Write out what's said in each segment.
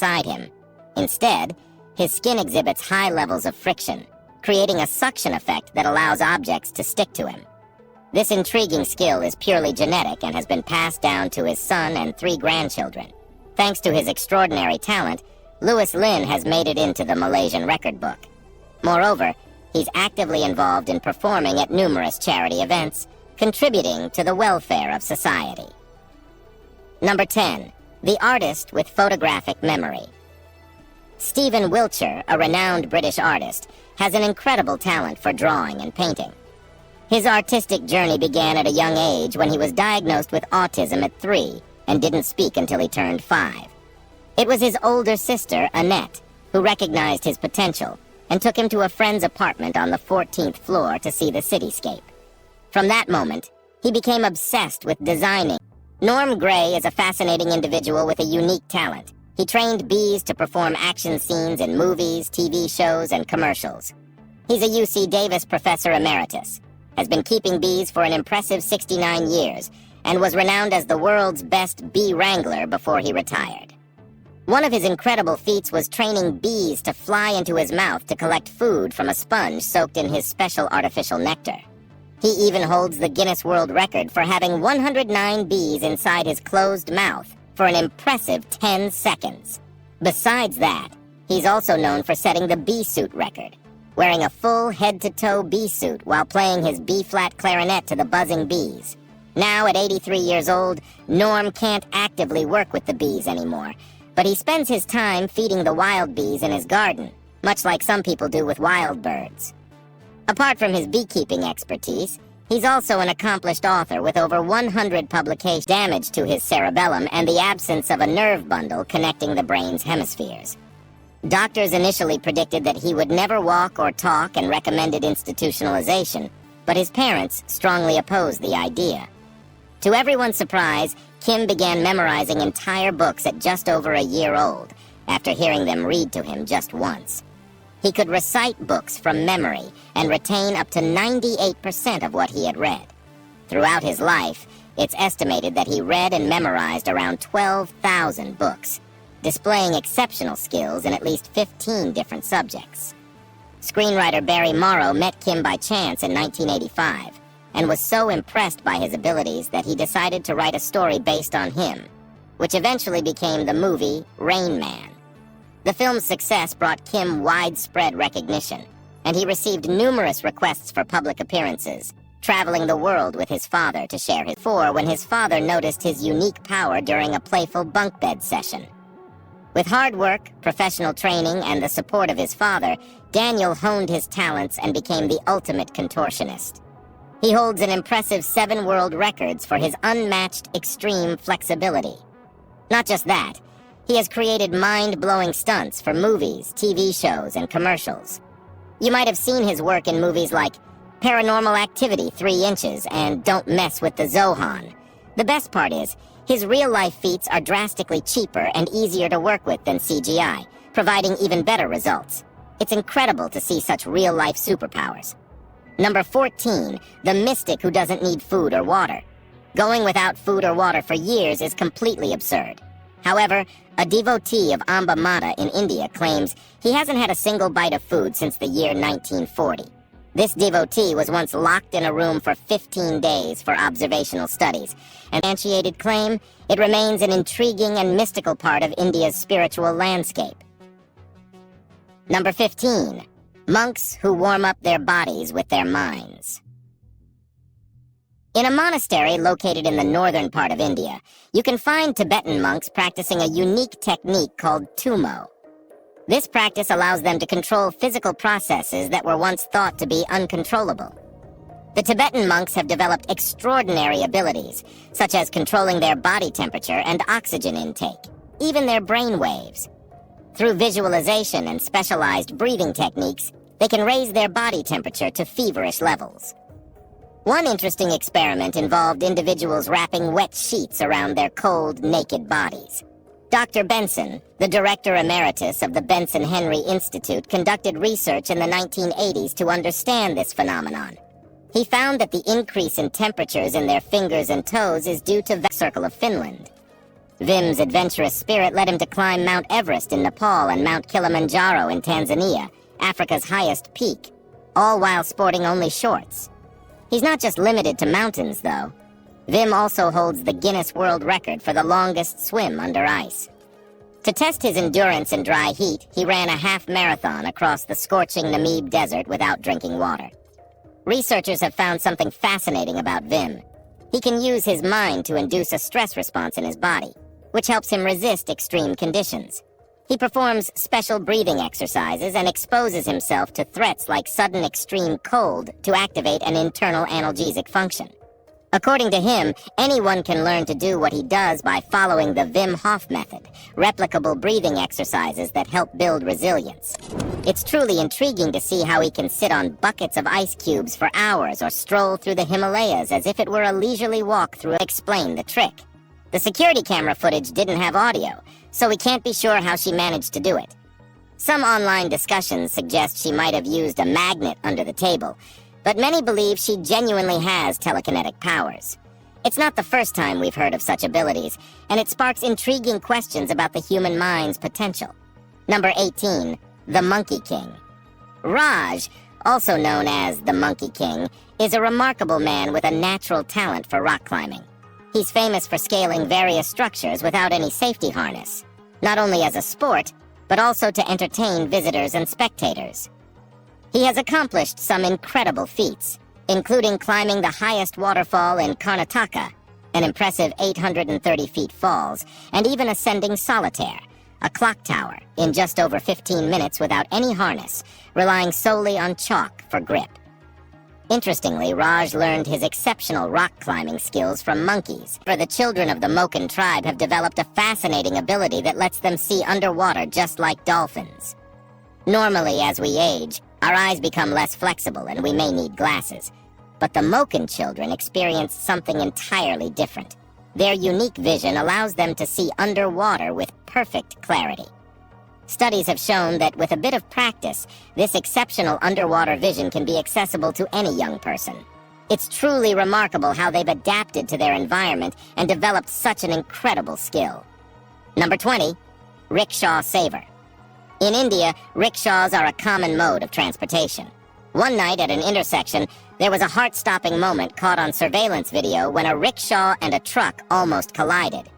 outside him. Instead, his skin exhibits high levels of friction, creating a suction effect that allows objects to stick to him. This intriguing skill is purely genetic and has been passed down to his son and 3 grandchildren. Thanks to his extraordinary talent, Louis Lin has made it into the Malaysian record book. Moreover, he's actively involved in performing at numerous charity events, contributing to the welfare of society. Number 10. The artist with photographic memory. Stephen Wiltshire, a renowned British artist, has an incredible talent for drawing and painting. His artistic journey began at a young age when he was diagnosed with autism at 3 and didn't speak until he turned 5. It was his older sister, Annette, who recognized his potential and took him to a friend's apartment on the 14th floor to see the cityscape. From that moment, he became obsessed with designing. Norm Gray is a fascinating individual with a unique talent. He trained bees to perform action scenes in movies, TV shows, and commercials. He's a UC Davis professor emeritus, has been keeping bees for an impressive 69 years, and was renowned as the world's best bee wrangler before he retired. One of his incredible feats was training bees to fly into his mouth to collect food from a sponge soaked in his special artificial nectar. He even holds the Guinness World Record for having 109 bees inside his closed mouth for an impressive 10 seconds. Besides that, he's also known for setting the bee suit record, wearing a full head-to-toe bee suit while playing his B-flat clarinet to the buzzing bees. Now, at 83 years old, Norm can't actively work with the bees anymore, but he spends his time feeding the wild bees in his garden, much like some people do with wild birds. Apart from his beekeeping expertise, he's also an accomplished author with over 100 publications. Damage to his cerebellum and the absence of a nerve bundle connecting the brain's hemispheres. Doctors initially predicted that he would never walk or talk and recommended institutionalization, but his parents strongly opposed the idea. To everyone's surprise, Kim began memorizing entire books at just over a year old, after hearing them read to him just once. He could recite books from memory and retain up to 98% of what he had read. Throughout his life, it's estimated that he read and memorized around 12,000 books, displaying exceptional skills in at least 15 different subjects. Screenwriter Barry Morrow met Kim by chance in 1985 and was so impressed by his abilities that he decided to write a story based on him, which eventually became the movie Rain Man. The film's success brought Kim widespread recognition, and he received numerous requests for public appearances, traveling the world with his father to share his when his father noticed his unique power during a playful bunk bed session. With hard work, professional training, and the support of his father, Daniel honed his talents and became the ultimate contortionist. He holds an impressive 7 world records for his unmatched extreme flexibility. Not just that, he has created mind-blowing stunts for movies, TV shows, and commercials. You might have seen his work in movies like Paranormal Activity 3 Inches and Don't Mess with the Zohan. The best part is, his real-life feats are drastically cheaper and easier to work with than CGI, providing even better results. It's incredible to see such real-life superpowers. Number 14, the mystic who doesn't need food or water. Going without food or water for years is completely absurd. However, a devotee of Amba Mata in India claims he hasn't had a single bite of food since the year 1940. This devotee was once locked in a room for 15 days for observational studies. An substantiated claim, it remains an intriguing and mystical part of India's spiritual landscape. Number 15. Monks who warm up their bodies with their minds. In a monastery located in the northern part of India, you can find Tibetan monks practicing a unique technique called tumo. This practice allows them to control physical processes that were once thought to be uncontrollable. The Tibetan monks have developed extraordinary abilities, such as controlling their body temperature and oxygen intake, even their brain waves. Through visualization and specialized breathing techniques, they can raise their body temperature to feverish levels. One interesting experiment involved individuals wrapping wet sheets around their cold, naked bodies. Dr. Benson, the director emeritus of the Benson Henry Institute, conducted research in the 1980s to understand this phenomenon. He found that the increase in temperatures in their fingers and toes is due to the circle of Finland. Vim's adventurous spirit led him to climb Mount Everest in Nepal and Mount Kilimanjaro in Tanzania, Africa's highest peak, all while sporting only shorts. He's not just limited to mountains, though. Vim also holds the Guinness World Record for the longest swim under ice. To test his endurance in dry heat, he ran a half marathon across the scorching Namib Desert without drinking water. Researchers have found something fascinating about Vim. He can use his mind to induce a stress response in his body, which helps him resist extreme conditions. He performs special breathing exercises and exposes himself to threats like sudden extreme cold to activate an internal analgesic function. According to him, anyone can learn to do what he does by following the Wim Hof method, replicable breathing exercises that help build resilience. It's truly intriguing to see how he can sit on buckets of ice cubes for hours or stroll through the Himalayas as if it were a leisurely walk through. Explain the trick. The security camera footage didn't have audio, so we can't be sure how she managed to do it. Some online discussions suggest she might have used a magnet under the table, but many believe she genuinely has telekinetic powers. It's not the first time we've heard of such abilities, and it sparks intriguing questions about the human mind's potential. Number 18, the Monkey King. Raj, also known as the Monkey King, is a remarkable man with a natural talent for rock climbing. He's famous for scaling various structures without any safety harness, not only as a sport, but also to entertain visitors and spectators. He has accomplished some incredible feats, including climbing the highest waterfall in Karnataka, an impressive 830 feet falls, and even ascending Solitaire, a clock tower, in just over 15 minutes without any harness, relying solely on chalk for grip. Interestingly, Raj learned his exceptional rock climbing skills from monkeys, for the children of the Moken tribe have developed a fascinating ability that lets them see underwater just like dolphins. Normally, as we age, our eyes become less flexible and we may need glasses. But the Moken children experience something entirely different. Their unique vision allows them to see underwater with perfect clarity. Studies have shown that with a bit of practice, this exceptional underwater vision can be accessible to any young person. It's truly remarkable how they've adapted to their environment and developed such an incredible skill. Number 20, rickshaw saver. In India, rickshaws are a common mode of transportation. One night at an intersection, there was a heart-stopping moment caught on surveillance video when a rickshaw and a truck almost collided.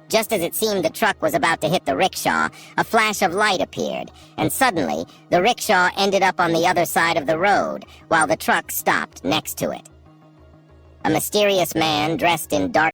Just as it seemed the truck was about to hit the rickshaw, a flash of light appeared, and suddenly, the rickshaw ended up on the other side of the road, while the truck stopped next to it. A mysterious man dressed in dark